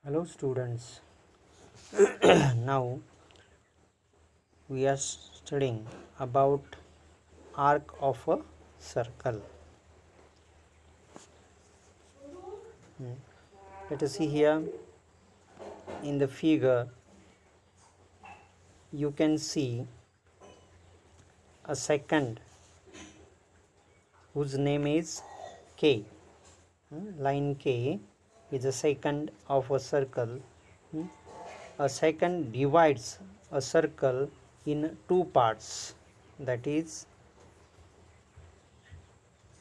Hello students. Now we are studying about arc of a circle. Let us see here in the figure. You can see a second whose name is K. Line K is a second of a circle. A second divides a circle in two parts, that is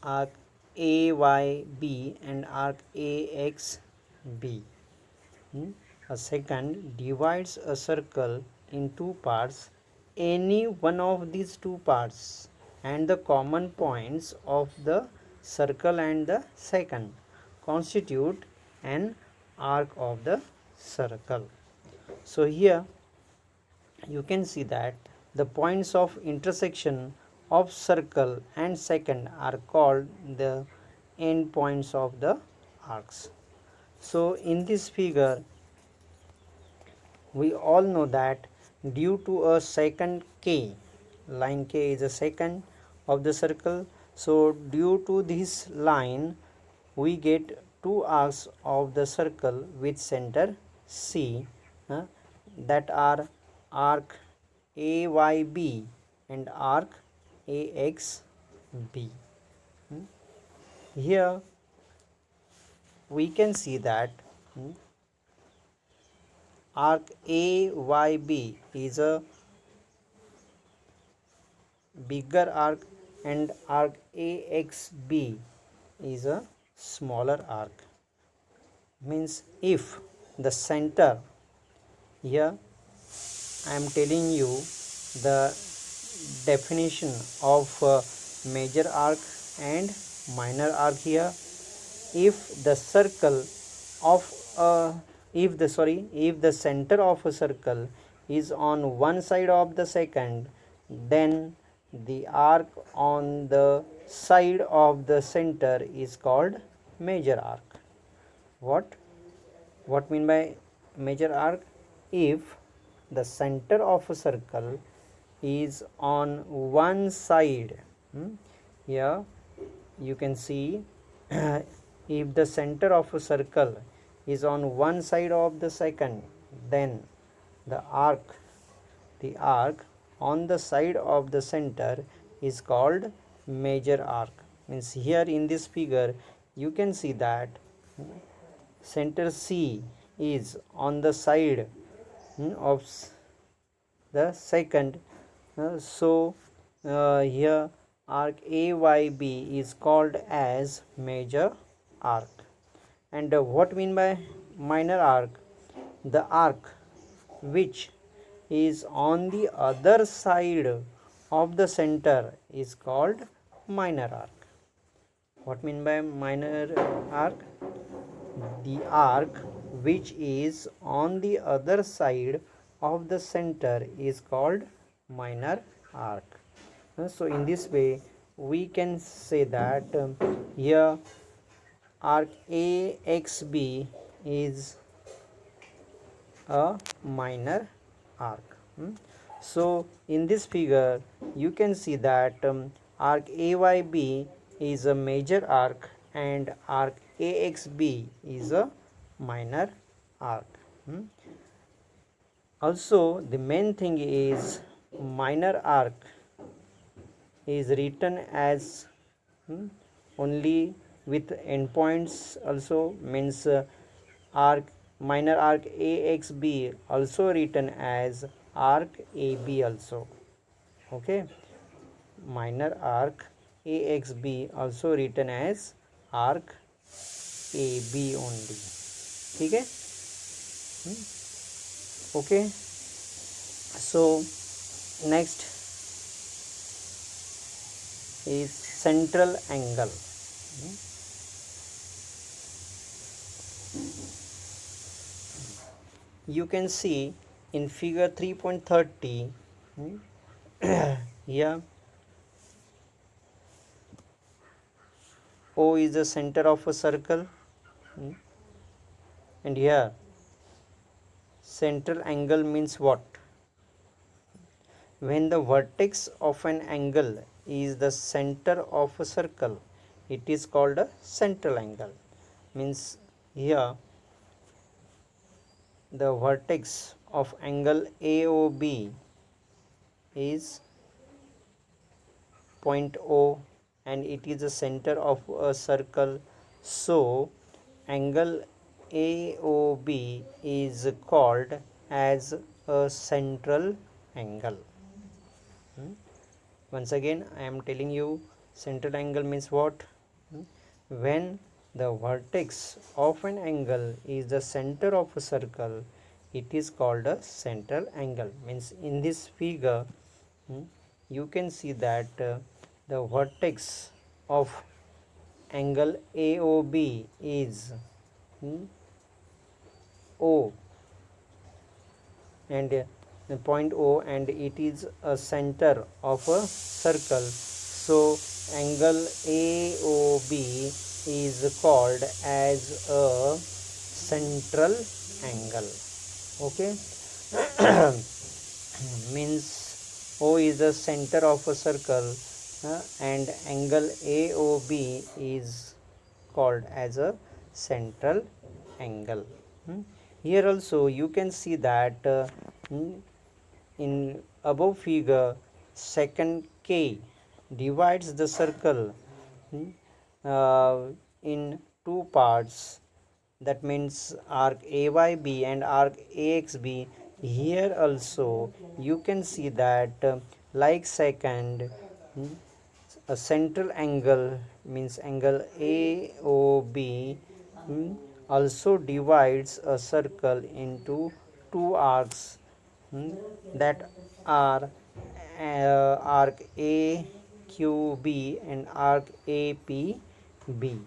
arc AYB and arc AXB. A second divides a circle in two parts. Any one of these two parts and the common points of the circle and the second constitute an arc of the circle. So here you can see that the points of intersection of circle and second are called the end points of the arcs. So in this figure we all know that due to a second K, line K is a second of the circle, so due to this line we get two arcs of the circle with center C, that are arc AYB and arc AXB. Here we can see that arc AYB is a bigger arc and arc AXB is a smaller arc. Means if the center, here I am telling you the definition of major arc and minor arc here. If the circle of if the center of a circle is on one side of the second, then the arc on the side of the center is called major arc. What mean by major arc? If the center of a circle is on one side, here you can see if the center of a circle is on one side of the second, then the arc on the side of the center is called major arc. Means here in this figure you can see that center C is on the side of the second, so here arc AYB is called as major arc. And what mean by minor arc? The arc which is on the other side of the center is called minor arc. What mean by minor arc? The arc which is on the other side of the center is called minor arc. So in this way we can say that here arc AXB is a minor arc. So in this figure you can see that arc AYB is a major arc and arc AXB is a minor arc. Also the main thing is minor arc is written as only with endpoints, also means arc minor arc AXB also written as arc AB also. Okay, minor arc AXB also written as arc AB only. ठीक है? Okay, so next is central angle. You can see in figure 3.30 here O is the center of a circle, and here central angle means what? When the vertex of an angle is the center of a circle, it is called a central angle. Means here the vertex of angle AOB is point O and it is the center of a circle, so angle AOB is called as a central angle. Once again I am telling you, central angle means what? When the vertex of an angle is the center of a circle, it is called a central angle. Means in this figure you can see that the vertex of angle AOB is O and the point O, and it is a center of a circle, so angle AOB is called as a central angle. Okay. Means O is the center of a circle and angle AOB is called as a central angle. Here also you can see that in above figure second K divides the circle in two parts, that means arc AYB and arc AXB. Here also you can see that like second a central angle means angle AOB also divides a circle into two arcs that are arc AQB and arc APB.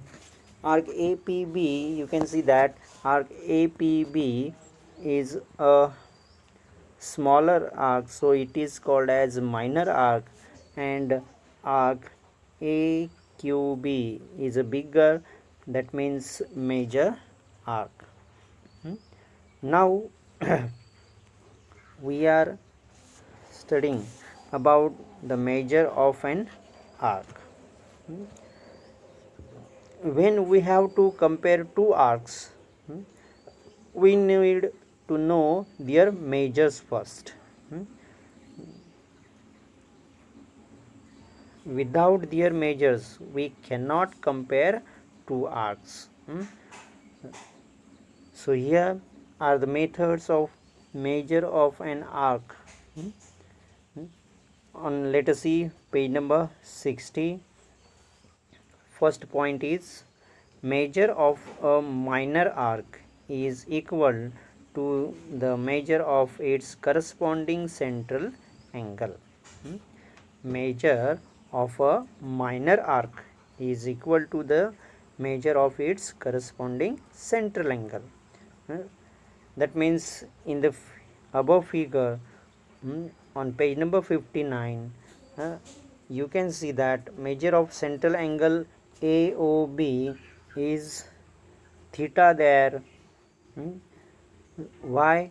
Arc APB, you can see that arc APB is a smaller arc, so it is called as minor arc, and arc AQB is a bigger, that means major arc. Now we are studying about the measure of an arc. When we have to compare two arcs, we need to know their measures first. Without their measures we cannot compare two arcs. So here are the methods of measure of an arc. On let us see page number 60. First point is measure of a minor arc is equal to the measure of its corresponding central angle. Measure of a minor arc is equal to the measure of its corresponding central angle. That means in the above figure on page number 59 you can see that measure of central angle AOB is theta there. Why?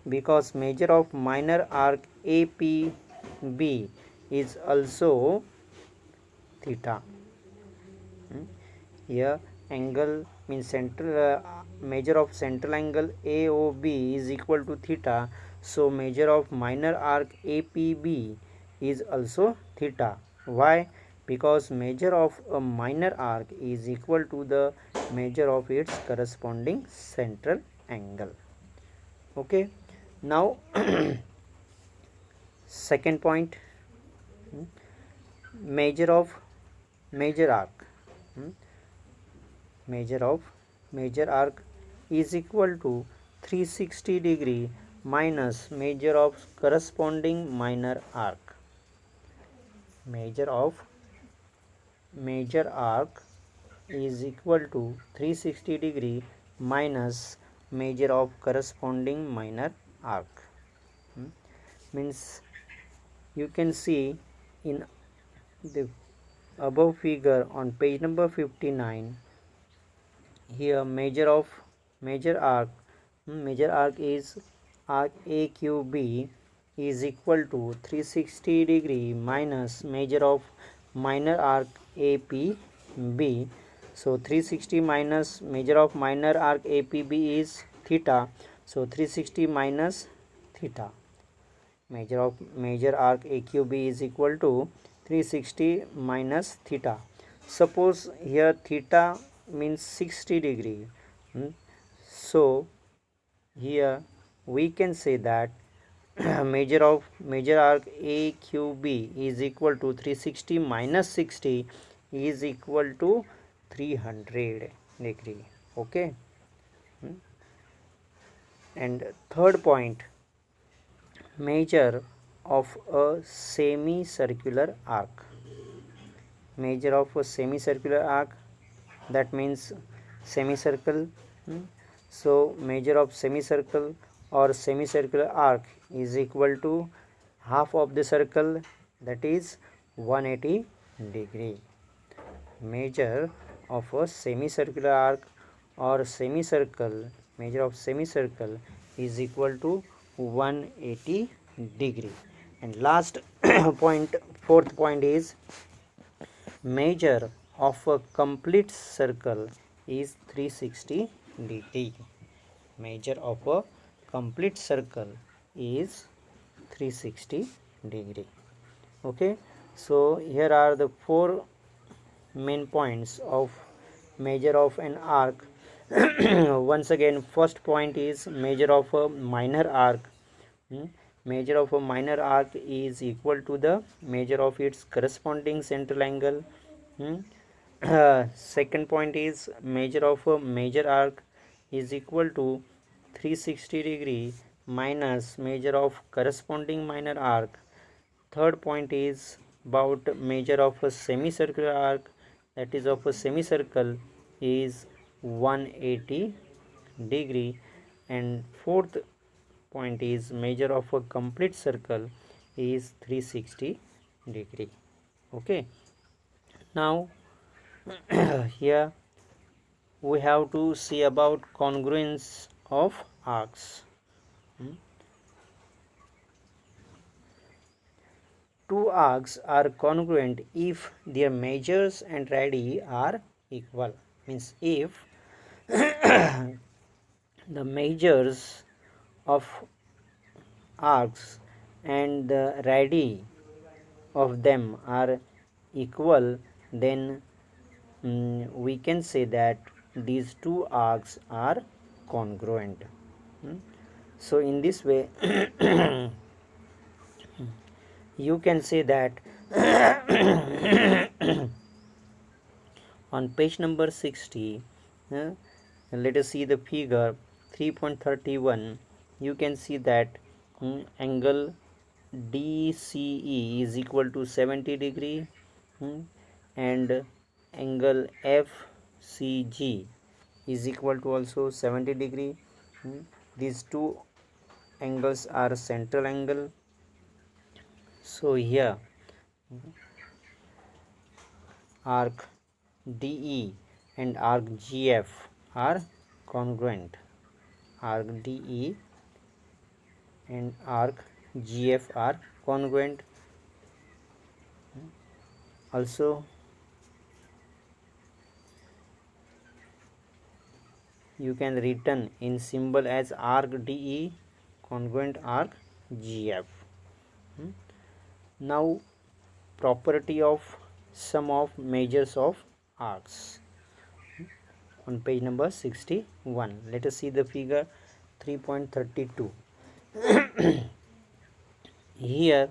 Because measure of minor arc APB is also theta. Here angle means central measure of central angle AOB is equal to theta, so measure of minor arc APB is also theta. Why? Because measure of a minor arc is equal to the measure of its corresponding central angle. Okay. Now second point, measure of major arc. Measure of major arc is equal to 360 degree minus measure of corresponding minor arc. Measure of major arc is equal to 360 degree minus measure of corresponding minor arc. Means you can see in the above figure on page number 59, here measure of major arc Major arc is arc AQB is equal to 360 degree minus measure of minor arc APB. So 360 minus measure of minor arc APB is theta. So 360 minus theta. Major arc AQB is equal to 360 minus theta. Suppose here theta means 60 degree. So here we can say that major arc AQB is equal to 360 minus 60 is equal to 300 degree. Okay. And third point, measure of a semicircular arc. Measure of a semicircular arc, that means semicircle. So measure of semicircle or semicircular arc is equal to half of the circle, that is 180 degree. Measure of a semicircular arc or semicircle, measure of semicircle is equal to 180 degree. And last point, fourth point is measure of a complete circle is 360 degree. Measure of a complete circle is 360 degree. Okay, so here are the four main points of measure of an arc. Once again, first point is measure of a minor arc. Measure of a minor arc is equal to the measure of its corresponding central angle. Second point is measure of a major arc is equal to 360 degree minus measure of corresponding minor arc. Third point is about measure of a semicircular arc, that is of a semicircle is 180 degree. And fourth point is measure of a complete circle is 360 degree. Okay, now here we have to see about congruence of arcs. Two arcs are congruent if their measures and radii are equal. Means if the measures of arcs and the radii of them are equal, then we can say that these two arcs are congruent. So in this way you can say that on page number 60, let us see the figure 3.31. You can see that angle DCE is equal to 70 degree, and angle FCG is equal to also 70 degree. These two angles are central angle. So here arc DE and arc GF are congruent. Arc DE and arc GF are congruent. Also you can written in symbol as arc DE congruent arc GF. Now property of sum of measures of arcs on page number 61. Let us see the figure 3.32. Here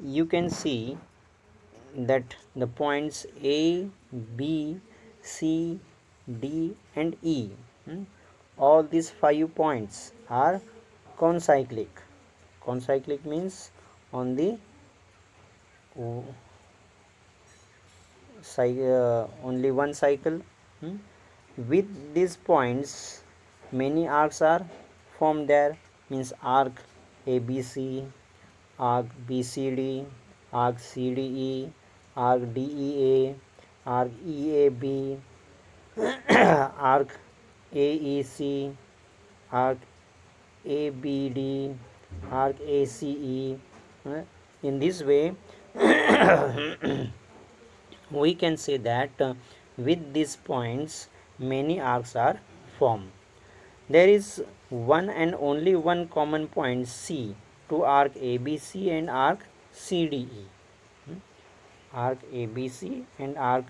you can see that the points A, B, C, D and E, all these 5 points are concyclic. Concyclic means on the only one cycle. With these points many arcs are formed there, means arc ABC, arc BCD, arc CDE, arc DEA, arc EAB, arc AEC, arc ABD, arc ACE. In this way, we can say that with these points, many arcs are formed. There is one and only one common point C to arc ABC and arc CDE. Arc ABC and arc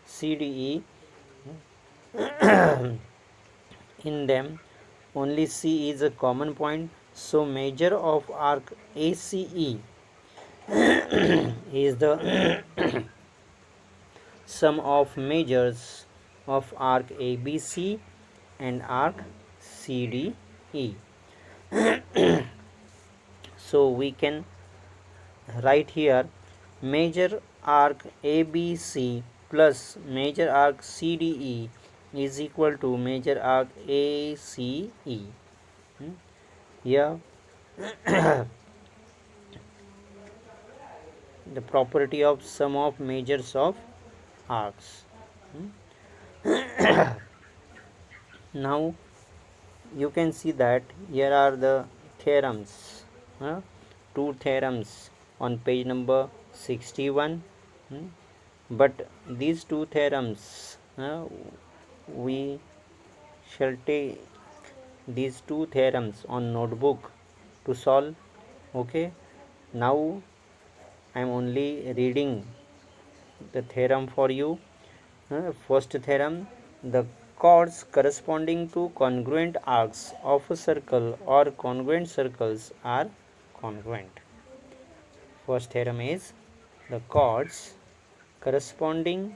CDE, in them only C is a common point, so measure of arc ACE is the sum of measures of arc ABC and arc CDE. So we can write here measure arc ABC plus measure arc CDE is equal to measure arc ACE. Here the property of sum of measures of arcs. Now you can see that here are the theorems, two theorems on page number 61. But these two theorems, we shall take these two theorems on notebook to solve. Okay, now I am only reading the theorem for you. First theorem, the chords corresponding to congruent arcs of a circle or congruent circles are congruent. First theorem is the chords corresponding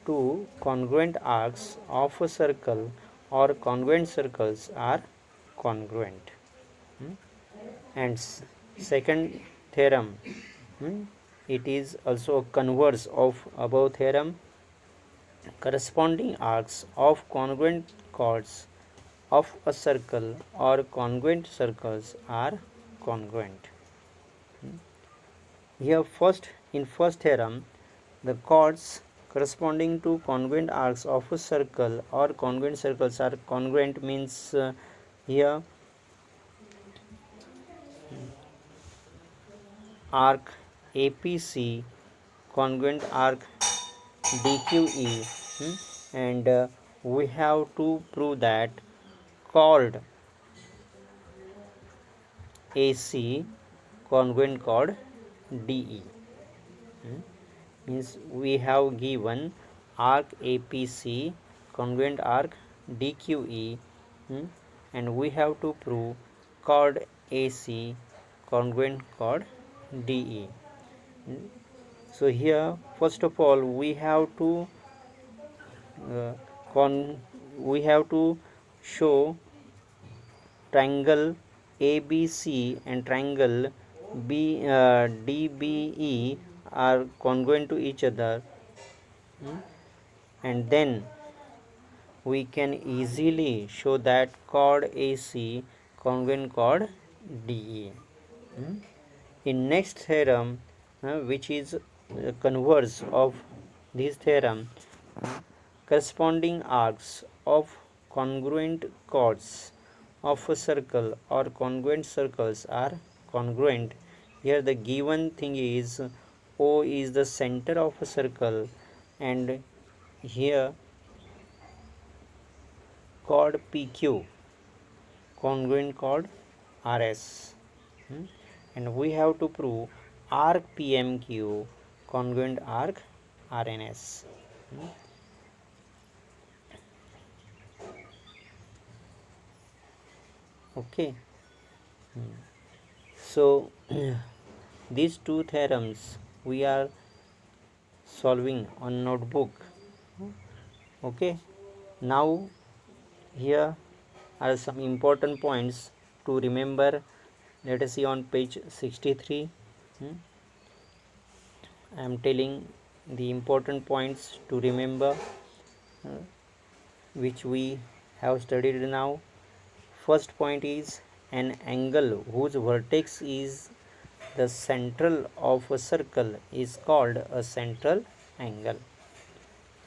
to congruent arcs of a circle or congruent circles are congruent. And second theorem, it is also a converse of above theorem. Corresponding arcs of congruent chords of a circle or congruent circles are congruent. Here in first theorem, the chords corresponding to congruent arcs of a circle or congruent circles are congruent means here arc APC congruent arc DQE, and we have to prove that chord AC congruent chord DE. Means we have given arc APC congruent arc DQE, and we have to prove chord AC congruent chord DE. So here first of all we have to show triangle ABC and triangle DBE are congruent to each other, and then we can easily show that chord AC congruent chord DE. In next theorem, which is converse of this theorem, corresponding arcs of congruent chords of a circle or congruent circles are congruent. Here the given thing is O is the center of a circle, and here chord PQ congruent chord RS, and we have to prove arc PMQ congruent arc RNS. Okay, so these two theorems we are solving on notebook. Okay, now here are some important points to remember. Let us see on page 63. I am telling the important points to remember, which we have studied now. First point is an angle whose vertex is the central of a circle is called a central angle.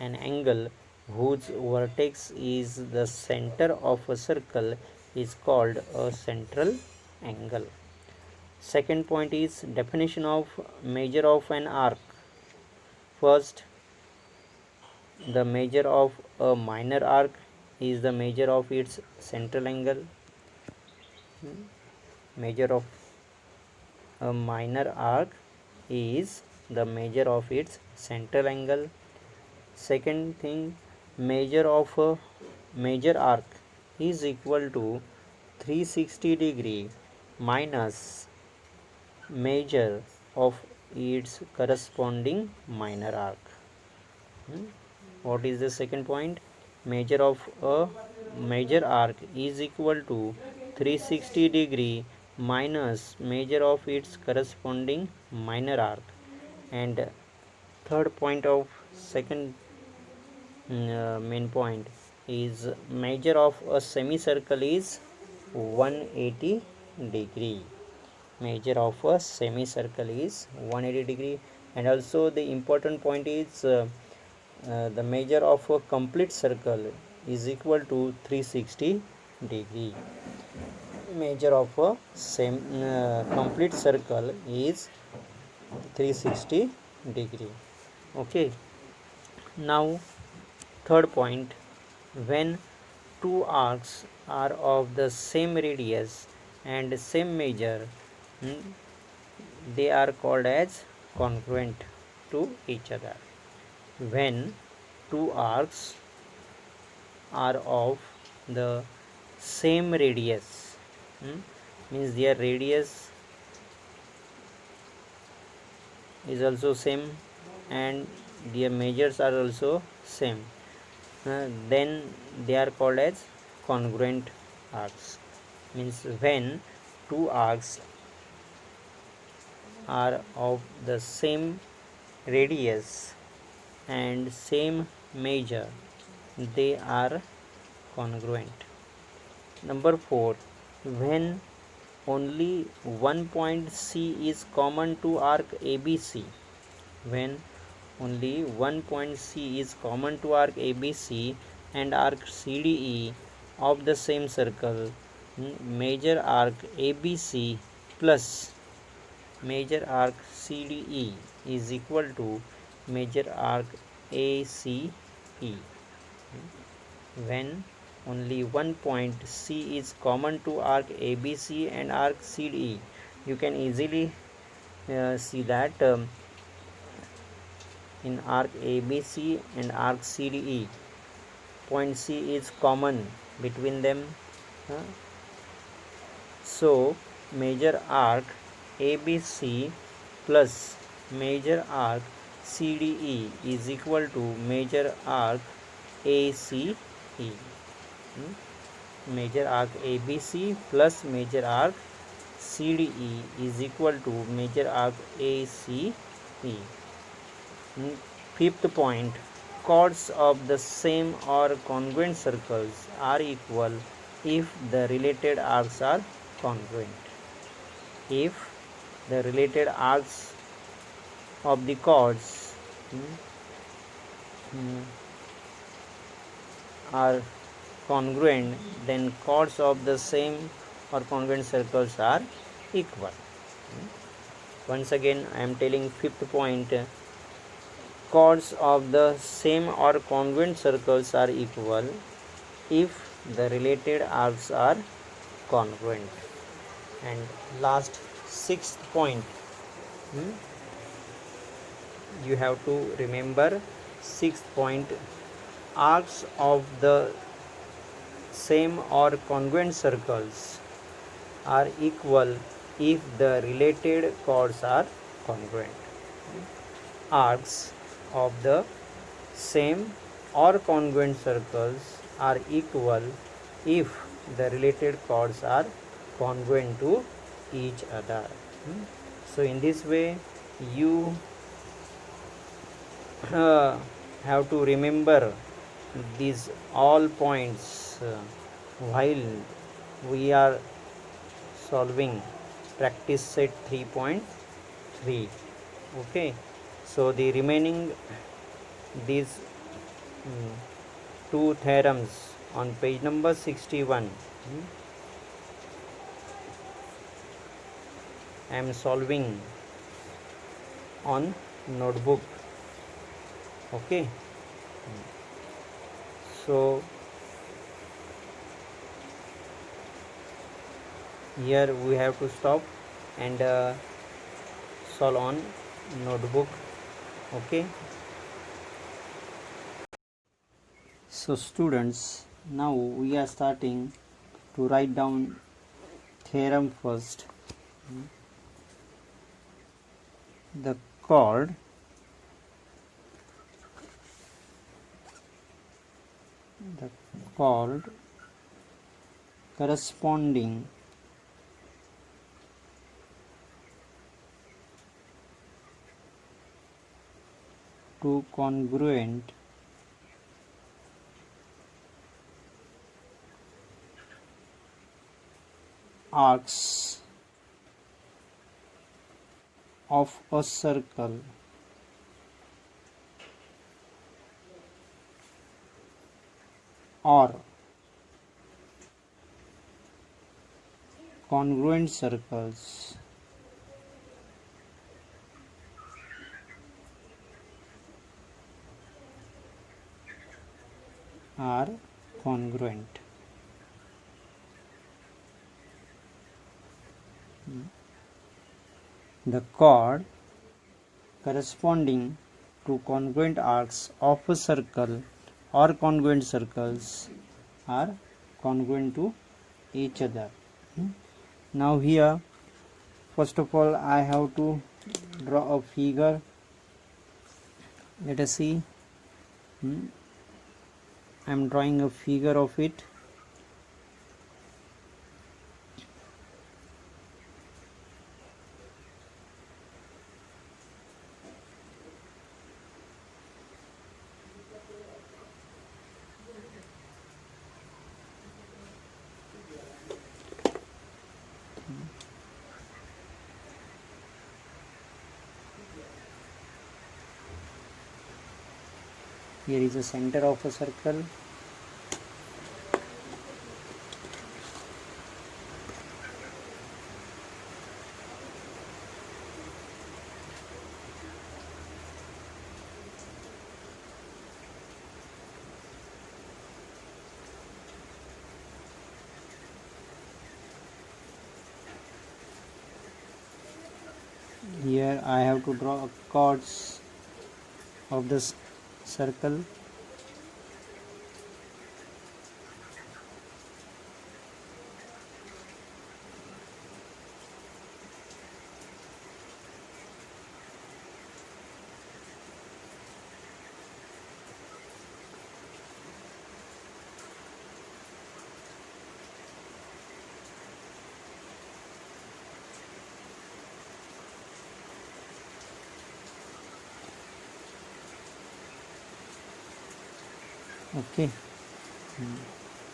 An angle whose vertex is the center of a circle is called a central angle. Second point is definition of measure of an arc. First, the measure of a minor arc is the measure of its central angle. Measure of a minor arc is the measure of its central angle. Second thing, measure of a major arc is equal to 360 degree minus measure of its corresponding minor arc. What is the second point? Measure of a major arc is equal to 360 degree minus measure of its corresponding minor arc. And third point of second main point is measure of a semicircle is 180 degree. Measure of a semicircle is 180 degree. And also the important point is the measure of a complete circle is equal to 360 degree. Measure of a complete circle is 360 degree. Okay, now third point, when two arcs are of the same radius and same measure, they are called as congruent to each other. When two arcs are of the same radius, means their radius is also same and their measures are also same, then they are called as congruent arcs. Means when two arcs are of the same radius and same measure, they are congruent. Number 4, when only one point C is common to arc ABC. When only one point C is common to arc ABC and arc CDE of the same circle, measure arc ABC plus measure arc CDE is equal to measure arc ACE. When only one point C is common to arc ABC and arc CDE, you can easily see that in arc ABC and arc CDE, point C is common between them. So measure arc ABC plus measure arc CDE is equal to measure arc ACE. Measure arc ABC plus measure arc CDE is equal to measure arc ACE. Fifth point, chords of the same or congruent circles are equal if the related arcs are congruent. If the related arcs of the chords are congruent, then chords of the same or congruent circles are equal. Once again I am telling fifth point, chords of the same or congruent circles are equal if the related arcs are congruent. And last, sixth point, you have to remember sixth point, arcs of the same or congruent circles are equal if the related chords are congruent. Arcs of the same or congruent circles are equal if the related chords are congruent to each other. So in this way you have to remember these all points while we are solving practice set 3.3. okay, so the remaining these two theorems on page number 61, I am solving on notebook. Okay, so here we have to stop and solve on notebook. Okay, so students, now we are starting to write down theorem first. The chord corresponding to congruent arcs of a circle or congruent circles are congruent. The chord corresponding to congruent arcs of a circle or congruent circles are congruent to each other. Now here, first of all, I have to draw a figure. Let us see. I am drawing a figure of it. Here is the center of a circle. Here I have to draw chords of this circle. Okay,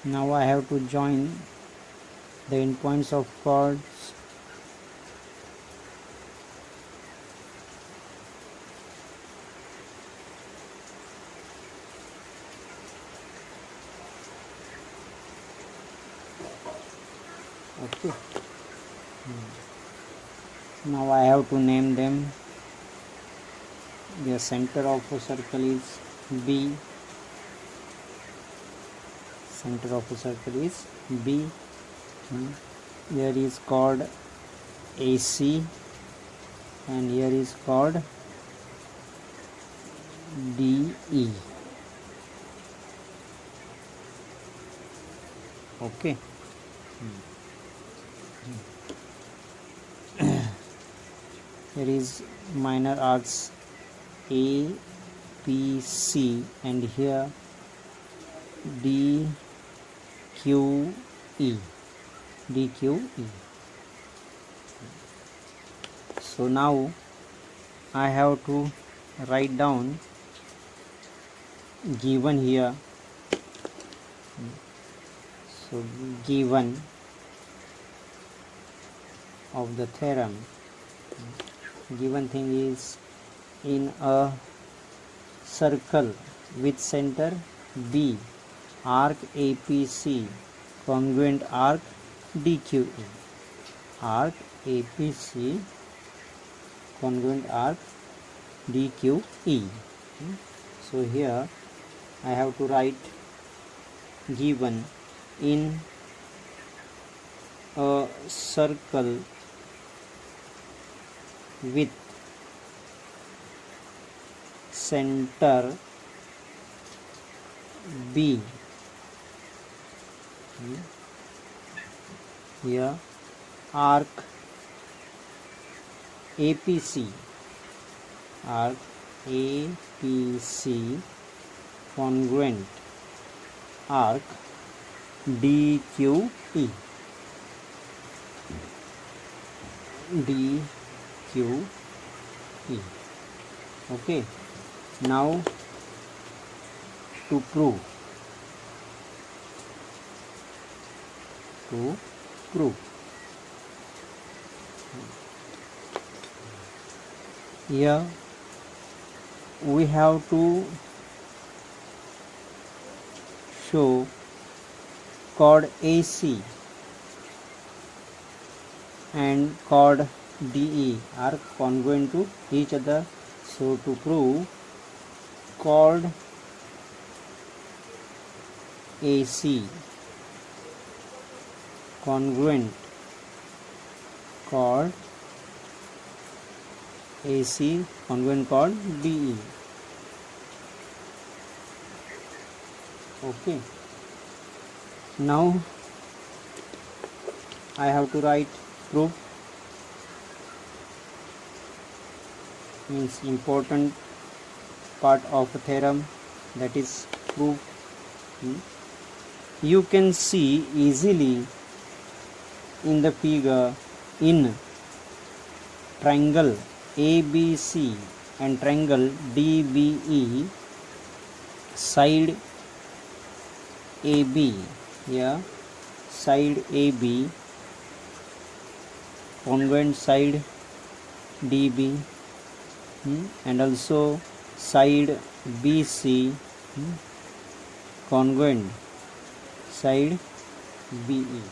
now I have to join the endpoints of chords. Okay, now I have to name them. The center of a circle is B. Center of a circle is B. Here is chord AC and here is chord DE. Okay. Here is minor arcs A, P, C, and here D, Q, E. D, Q, E. So now I have to write down given here. So given of the theorem, given thing is in a circle with center B, arc APC, congruent arc DQE. arc APC congruent arc DQE. So here I have to write given in a circle with center B. Here arc APC congruent arc DQE. Okay, now to prove here we have to show chord AC and chord DE are congruent to each other. So to prove chord AC congruent chord AC congruent chord DE. Okay, now I have to write proof, means important part of a theorem, that is proof. You can see easily in the figure in triangle ABC and triangle DBE, side AB, here side AB congruent side DB, and also side BC congruent side BE.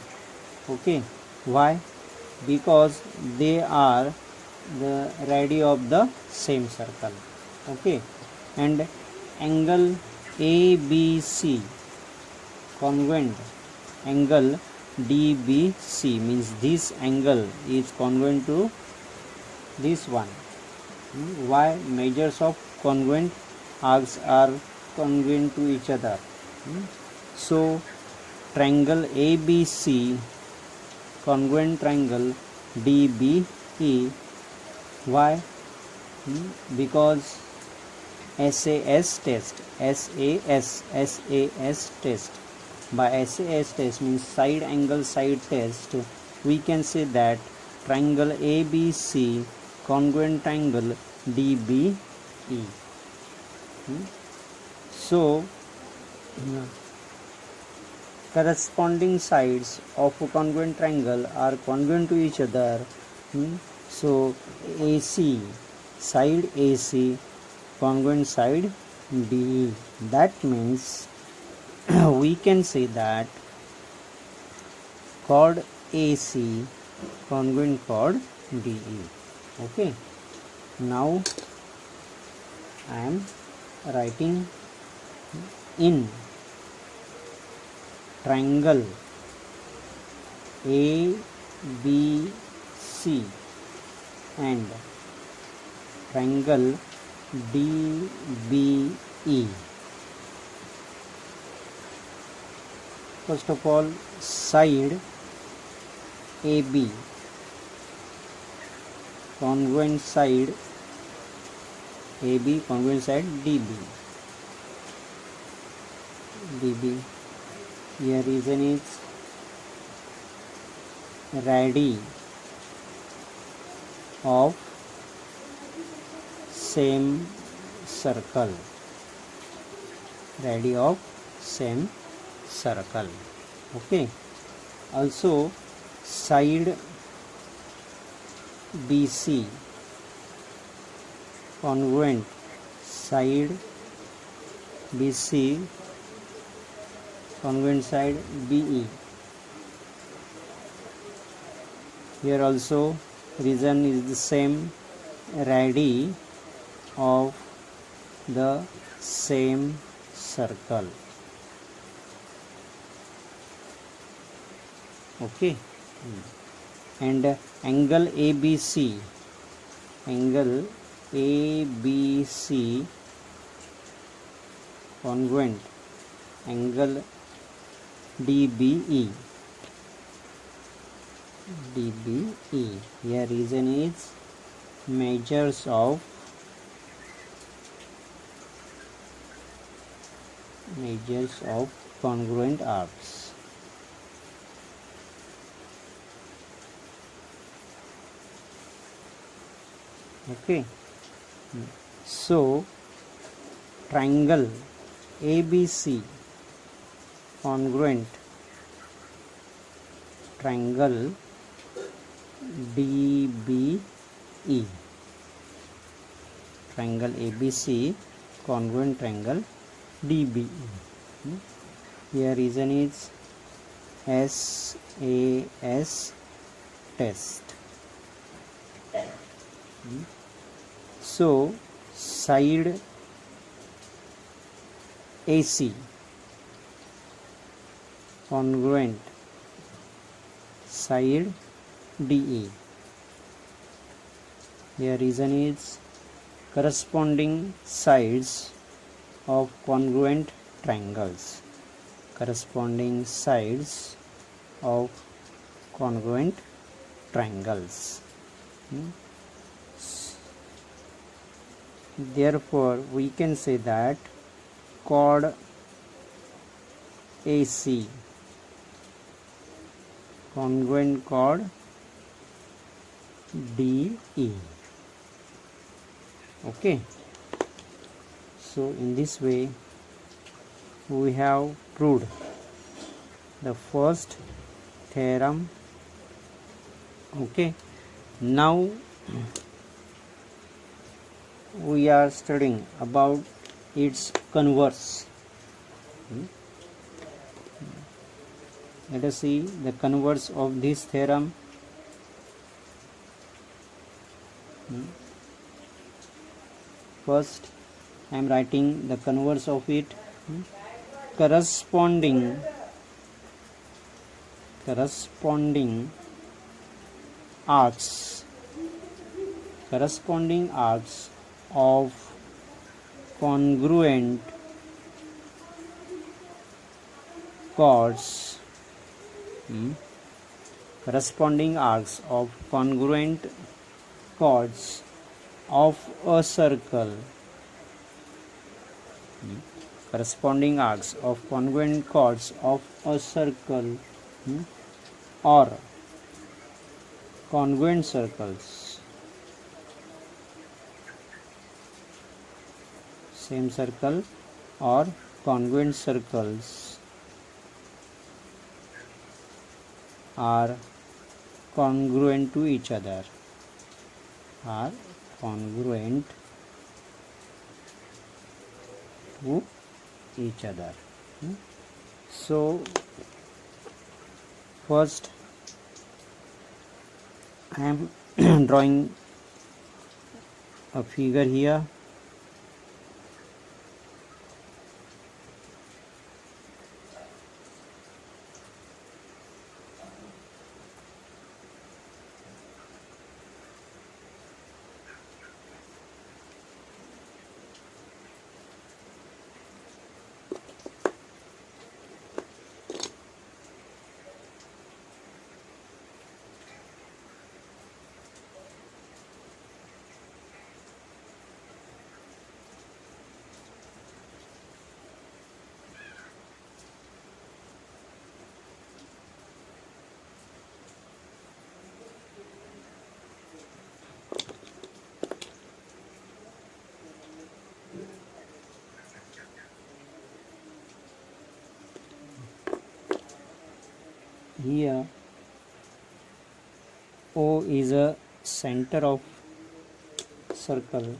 Okay, why? Because they are the radii of the same circle. Okay, and angle ABC congruent angle DBC, means this angle is congruent to this one. Why? Measures of congruent arcs are congruent to each other. So triangle ABC congruent triangle DBE. Why? Because SAS test, by SAS test means side angle side test, we can say that triangle ABC congruent triangle DBE. So corresponding sides of a congruent triangle are congruent to each other. So AC side AC congruent side DE. That means we can say that chord AC congruent chord DE. Okay, now I am writing in triangle ABC and triangle DBE. First of all, side AB congruent side AB congruent side DB. Here reason is radii of same circle. Radii of same circle. Okay. Also side BC congruent side BC congruent side BE. Here also region is the same, radii of the same circle. Okay. And angle ABC, angle ABC congruent angle DBE, DBE. Here reason is measures of congruent arcs. Okay. So triangle ABC congruent triangle DBE, triangle ABC congruent triangle DBE. Here reason is SAS test. So side AC congruent side DE. Here reason is corresponding sides of congruent triangles, corresponding sides of congruent triangles. Therefore we can say that chord AC congruent chord DE. Okay, so in this way we have proved the first theorem. Okay, now we are studying about its converse. Let us see the converse of this theorem. First I am writing the converse of it. Corresponding arcs of congruent chords, corresponding arcs of congruent chords of a circle, corresponding arcs of congruent chords of a circle or congruent circles, same circle or congruent circles are congruent to each other, are congruent to each other. So first I am drawing a figure here. Here O is a center of circle.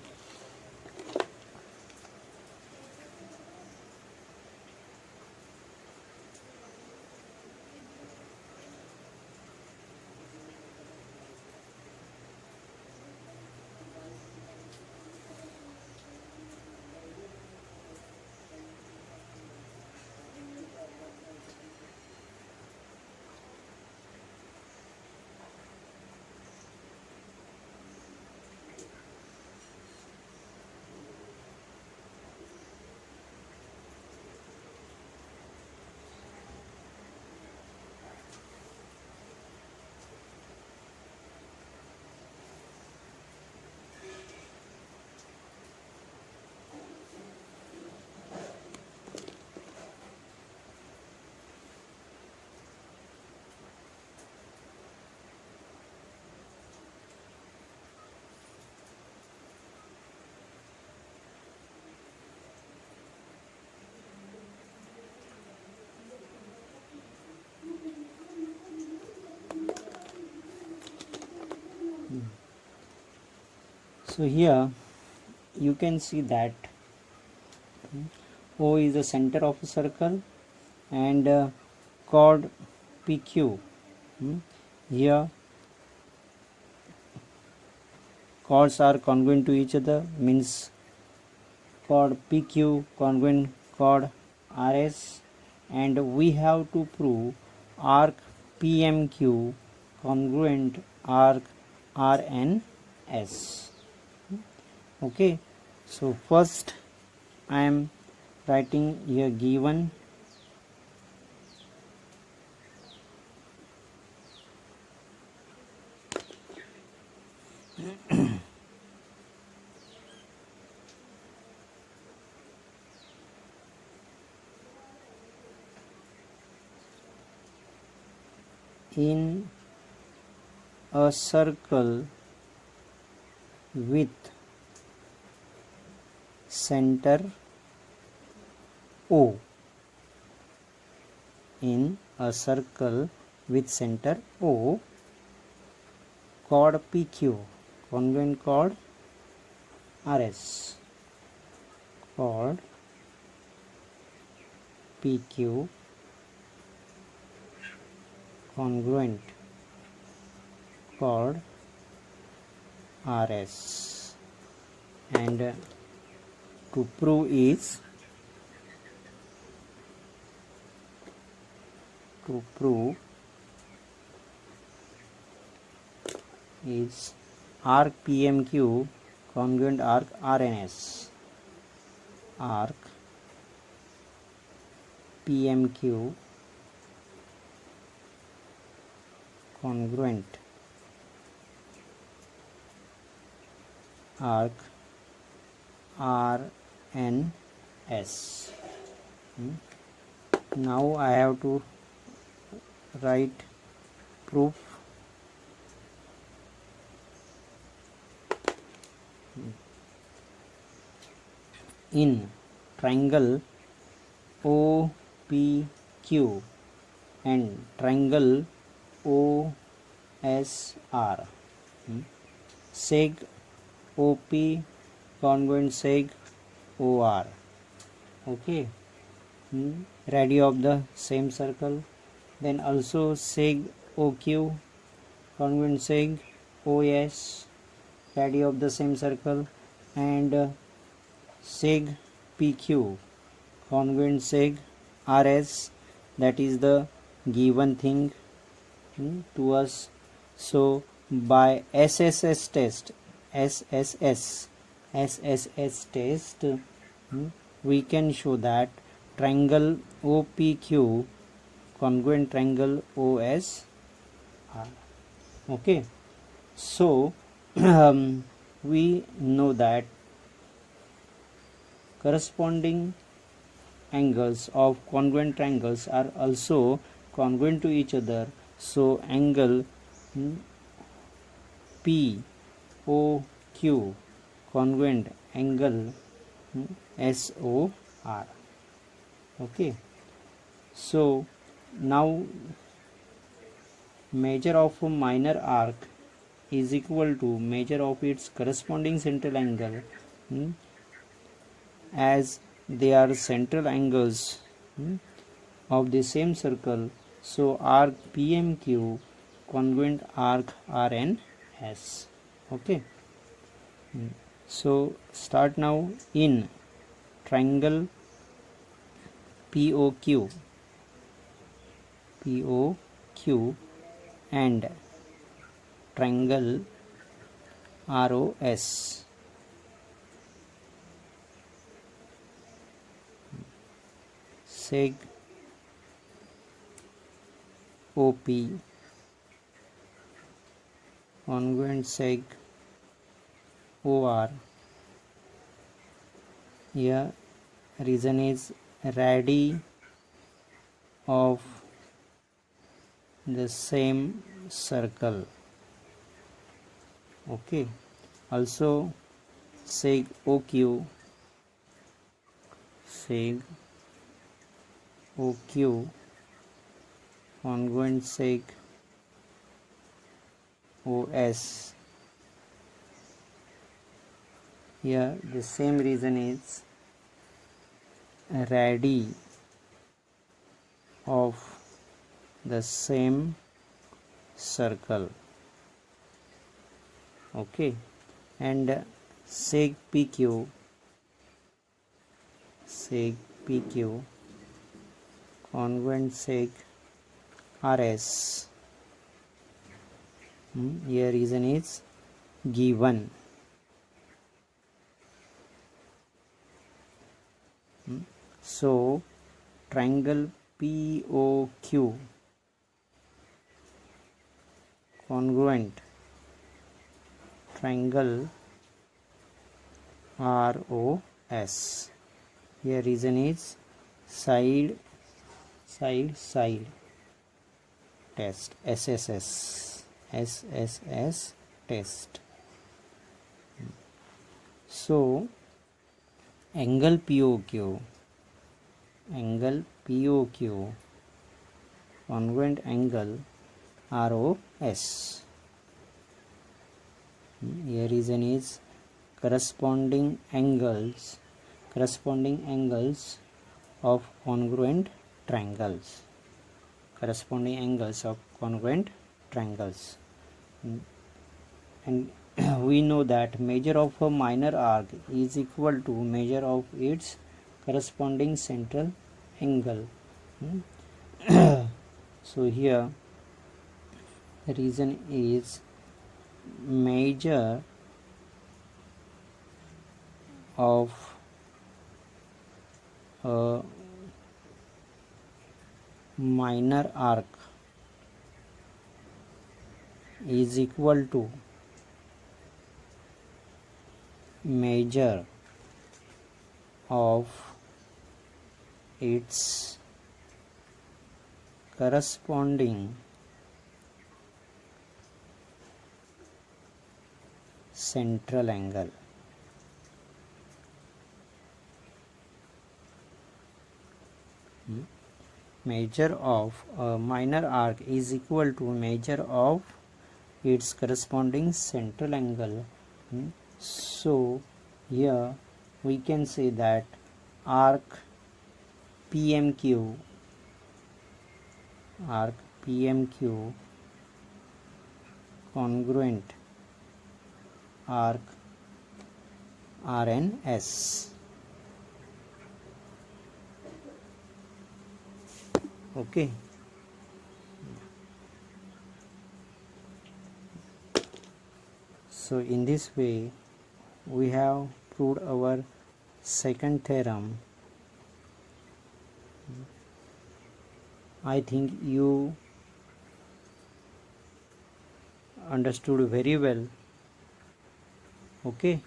So here you can see that O is the center of a circle and chord PQ. Here chords are congruent to each other, means chord PQ congruent chord RS, and we have to prove arc PMQ congruent arc RNS. Okay, so first I am writing here given in a circle with center O, in a circle with center O, chord PQ congruent chord RS, chord PQ congruent chord RS, and to prove is arc PMQ congruent arc RNS, arc PMQ congruent arc RNS. Now I have to write proof. In triangle OPQ and triangle OSR, seg OP congruent seg OR. Okay, radii of the same circle. Then also seg OQ congruent seg OS, radii of the same circle, and seg PQ congruent seg RS, that is the given thing to us. So by SSS test we can show that triangle OPQ congruent triangle OSR. Okay, so we know that corresponding angles of congruent triangles are also congruent to each other. So angle POQ congruent angle SOR. Okay, so now measure of a minor arc is equal to measure of its corresponding central angle, as they are central angles of the same circle. So arc PMQ congruent arc RNS. Okay, so start now. In triangle POQ and triangle ROS, seg OP congruent seg OR. Here reason is radii of the same circle. Okay, also seg OQ congruent seg OS, Here the same reason is radii of the same circle. Okay, and sec PQ congruent sec RS. Here reason is given. So triangle POQ congruent triangle ROS. Here reason is side test, SSS test. So angle POQ congruent angle ROS. Here reason is corresponding angles of congruent triangles. And we know that measure of a minor arc is equal to measure of its corresponding central angle. So here the reason is measure of a minor arc is equal to measure of its corresponding central angle. Measure of a minor arc is equal to measure of its corresponding central angle. So here we can say that arc PMQ congruent arc RNS. Okay. So in this way we have proved our second theorem. I think you understood very well. Okay,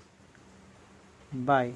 bye.